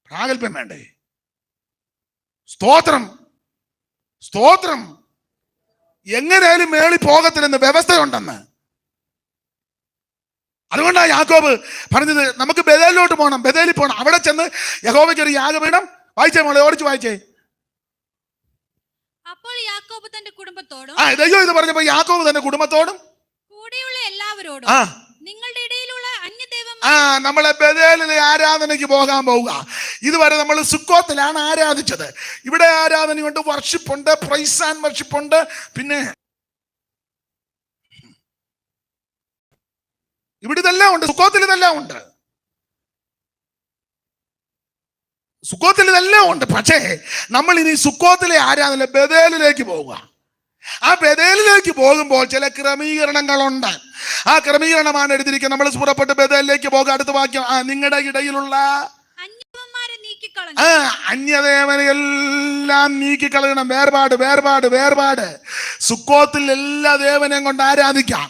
പ്രാഗൽഭ്യം വേണ്ടേ? സ്തോത്രം. എങ്ങനെയാലും മേളി പോകത്തില്ലെന്ന് വ്യവസ്ഥയുണ്ടെന്ന്. അതുകൊണ്ടാണ് യാക്കോബ് പറഞ്ഞത് നമുക്ക് ബേഥേലിലോട്ട് പോകണം, ബേഥേലിൽ പോകണം. അവിടെ ചെന്ന് യഹോവയ്ക്ക് ഒരു യാഗപീഠം. വായിച്ചേ മോളെ, ഓടിച്ച് വായിച്ചേ. അപ്പോൾ യാക്കോബ് തന്റെ കുടുംബത്തോടും ദൈവം ഇത് പറഞ്ഞപ്പോ യാക്കോബ് തന്റെ കുടുംബത്തോടും കൂടെയുള്ള എല്ലാവരോടും നിങ്ങളുടെ ഇടയിലുള്ള നമ്മളെ ബേഥേലിലെ ആരാധനയ്ക്ക് പോകാൻ പോവുക. ഇതുവരെ നമ്മൾ സുക്കോത്തിലാണ് ആരാധിച്ചത്. ഇവിടെ ആരാധനയുണ്ട്, വർഷിപ്പുണ്ട്, പ്രൈസ് ആൻഡ് വർഷിപ്പുണ്ട്. പിന്നെ ഇവിടെ ഇതെല്ലാം ഉണ്ട്, സുക്കോത്തിൽ ഇതെല്ലാം ഉണ്ട്, സുക്കോത്തിൽ ഇതെല്ലാം ഉണ്ട്. പക്ഷേ നമ്മൾ ഇനി സുക്കോത്തിലെ ആരാധന ബേഥേലിലേക്ക് പോവുക. ആ ബേഥേലിലേക്ക് പോകുമ്പോൾ ചില ക്രമീകരണങ്ങളുണ്ട്. ആ ക്രമീകരണമാണ് എടുത്തിരിക്കുന്നത്. നമ്മൾ പുറപ്പെട്ട് ബേഥേലിലേക്ക് പോകുക. അടുത്ത വാക്യം, നിങ്ങളുടെ ഇടയിലുള്ള അന്യദേവനെയെല്ലാം നീക്കിക്കളയണം. വേർപാട്, വേർപാട്, വേർപാട്. സുക്കോത്തിൽ എല്ലാ ദേവനെയും കൊണ്ട് ആരാധിക്കാം.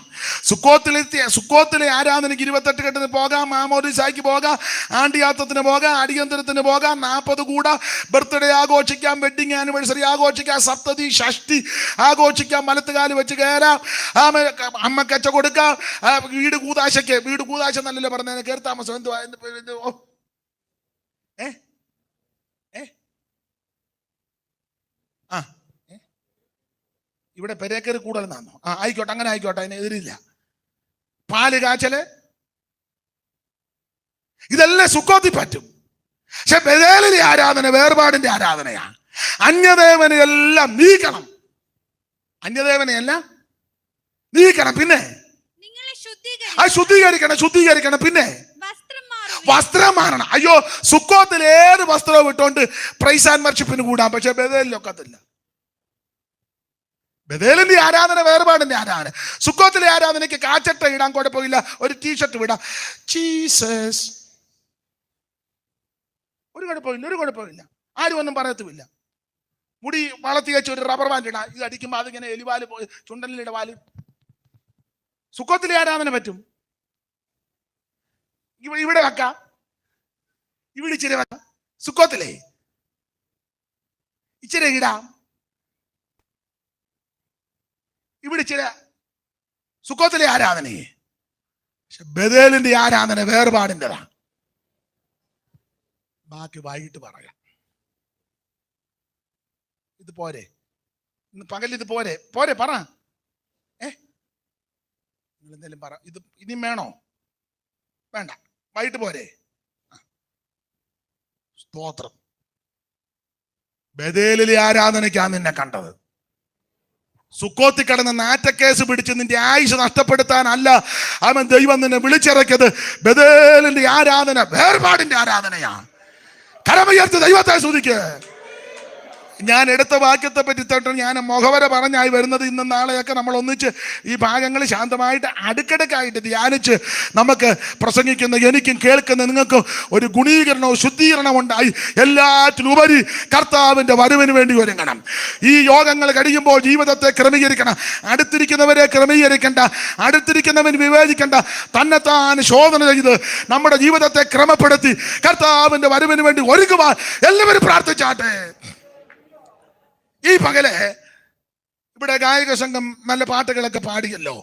സുക്കോത്തിലെ ആരാധനയ്ക്ക് 28 കെട്ടിന് പോകാം, മാമോദിസായ്ക്ക് പോകാം, ആണ്ടിയാത്തത്തിന് പോകാം, അടിയന്തരത്തിന് പോകാം, 40 കൂടാ, ബർത്ത്ഡേ ആഘോഷിക്കാം, വെഡിങ് ആനിവേഴ്സറി ആഘോഷിക്കാം, സപ്തതി ഷഷ്ടി ആഘോഷിക്കാം, മലത്തുകാല് വെച്ച് കയറാം, അമ്മക്കച്ച കൊടുക്കാം, വീട് കൂതാശ നല്ലല്ലോ പറഞ്ഞ കയറി താമസം. എന്തുവാ ഇവിടെ പെരേക്കര് കൂടുതലെന്നാണോ? ആയിക്കോട്ടെ, അങ്ങനെ ആയിക്കോട്ടെ, അതിന് എതിരില്ല. പാല് കാച്ചല് ഇതെല്ലാം സുക്കോത്തി പറ്റും. പക്ഷെ ബേഥേലിലെ ആരാധന വേർപാടിന്റെ ആരാധനയാണ്. അന്യദേവനെയെല്ലാം നീക്കണം, അന്യദേവനെയെല്ലാം നീക്കണം. പിന്നെ ശുദ്ധീകരിക്കണം. പിന്നെ വസ്ത്രം മാറണം. അയ്യോ, സുക്കോത്തിൽ ഏത് വസ്ത്രവും ഇട്ടുകൊണ്ട് പ്രൈസ് ആൻഡ് വർഷിപ്പിന് കൂടാം. പക്ഷെ ബേഥേലിലൊക്കത്തില്ല. ബേഥേലിന്റെ ആരാധന വേർപാടിന്റെ ആരാധന. സുക്കോത്തിലെ ആരാധനയ്ക്ക് കാച്ചട്ട ഇടാൻ കുഴപ്പമില്ല, ഒരു ടീഷർട്ട് വിടാം. ജീസസ് ഒരു കുഴപ്പമില്ല, ആരും ഒന്നും പറയത്തുമില്ല. മുടി വളർത്തി വെച്ച് ഒരു റബ്ബർ ബാൻഡ് ഇടാം. ഇത് അടിക്കുമ്പോൾ അതിങ്ങനെ എലിവാല് പോയി ചുണ്ടലിയുടെ വാല്. സുക്കോത്തിലെ ആരാധന പറ്റും. ഇവിടെ വെക്കാം, ഇവിടെ ഇച്ചിരി വെക്കാം. സുക്കോത്തിലെ ഇച്ചിരി ഇടാം, ഇവിടെ ചില സുക്കോത്തിലെ ആരാധനയെ. പക്ഷെ ബേഥേലിന്റെ ആരാധന വേർപാടിൻ്റെതാണ്. ബാക്കി വൈകിട്ട് പറയാം. ഇത് പോരെ, ഇന്ന് പകൽ ഇത് പോരെ പറ. നിങ്ങൾ എന്തെങ്കിലും പറ. ഇത് ഇനിയും വേണോ? വേണ്ട, വൈകിട്ട് പോരെ. സ്തോത്രം. ബേഥേലിലെ ആരാധനയ്ക്കാണ് നിന്നെ കണ്ടത്. സുക്കോത്തി കടന്ന് നാറ്റക്കേസ് പിടിച്ച് നിന്റെ ആയുഷ് നഷ്ടപ്പെടുത്താനല്ല അവൻ ദൈവം നിന്നെ വിളിച്ചിറക്കിയത്. ബേഥേലിന്റെ ആരാധന വേർപാടിന്റെ ആരാധനയാണ്. കരമുയർത്തി ദൈവത്തെ സ്തുതിക്ക്. ഞാൻ എടുത്ത വാക്യത്തെ പറ്റി തൊട്ട് ഞാൻ മുഖവര പറഞ്ഞായി വരുന്നത്. ഇന്നും നാളെയൊക്കെ നമ്മൾ ഒന്നിച്ച് ഈ ഭാഗങ്ങൾ ശാന്തമായിട്ട് അടുക്കടുക്കായിട്ട് ധ്യാനിച്ച് നമുക്ക് പ്രസംഗിക്കുന്ന എനിക്കും കേൾക്കുന്ന നിങ്ങൾക്കും ഒരു ഗുണീകരണവും ശുദ്ധീകരണവും ഉണ്ടായി എല്ലാറ്റിലുപരി കർത്താവിൻ്റെ വരവിന് വേണ്ടി ഒരുങ്ങണം. ഈ യോഗങ്ങൾ കഴിയുമ്പോൾ ജീവിതത്തെ ക്രമീകരിക്കണം. അടുത്തിരിക്കുന്നവരെ ക്രമീകരിക്കേണ്ട, അടുത്തിരിക്കുന്നവൻ വിവേചിക്കേണ്ട, തന്നെത്താൻ ശോധന ചെയ്ത് നമ്മുടെ ജീവിതത്തെ ക്രമപ്പെടുത്തി കർത്താവിൻ്റെ വരവിന് വേണ്ടി ഒരുങ്ങുവാൻ എല്ലാവരും പ്രാർത്ഥിച്ചാട്ടെ. ഈ പകല് ഇവിടെ ഗായക സംഘം നല്ല പാട്ടുകളൊക്കെ പാടിയല്ലോ.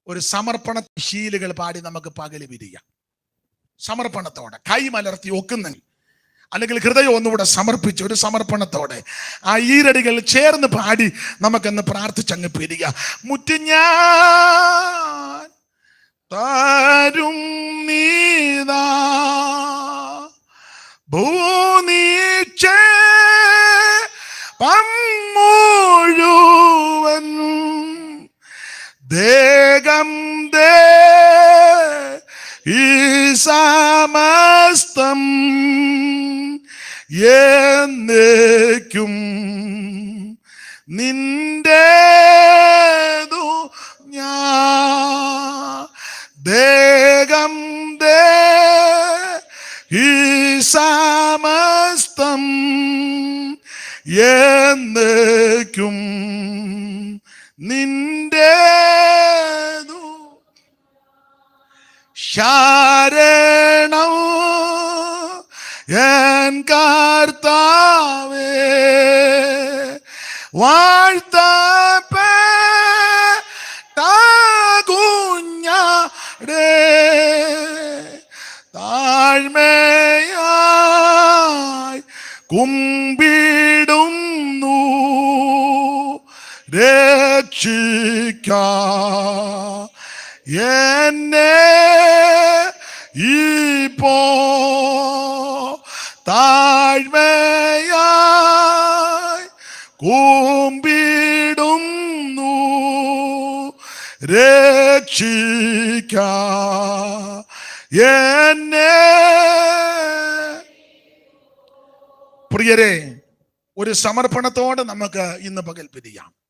ഒരു സമർപ്പണ ശീലുകൾ പാടി നമുക്ക് പകല് പിരിയാം. സമർപ്പണത്തോടെ കൈമലർത്തി ഒക്കുന്നെങ്കിൽ, അല്ലെങ്കിൽ ഹൃദയം ഒന്നുകൂടെ സമർപ്പിച്ച് ഒരു സമർപ്പണത്തോടെ ആ ഈരടികൾ ചേർന്ന് പാടി നമുക്കെന്ന് പ്രാർത്ഥിച്ചങ്ങ് പിരിയാം. മുറ്റിഞ്ഞാൻ താരും നീതാ ഭൂനീച്ചേ മുഴുവൻ ദേഹം ഈ സമസ്തം എന്നേക്കും നിന്റേതു ഞാൻ. ദേഹം ഈ സമസ്തം എന്നേക്കും നിന്റേതു. ശരണം എൻ കർത്താവേ, വാഴ്ത്തപ്പെട്ടകുഞ്ഞാടേ, താഴ്മയായി കുമ്പിടുന്നു രക്ഷിക്ക എന്നെ ഇപ്പോ താഴ്മയായി കുമ്പിടുന്നു രക്ഷിക്ക എന്നെ. പ്രിയരെ, ഒരു സമർപ്പണത്തോടെ നമുക്ക് ഇന്ന് പകൽ പിരിയാം.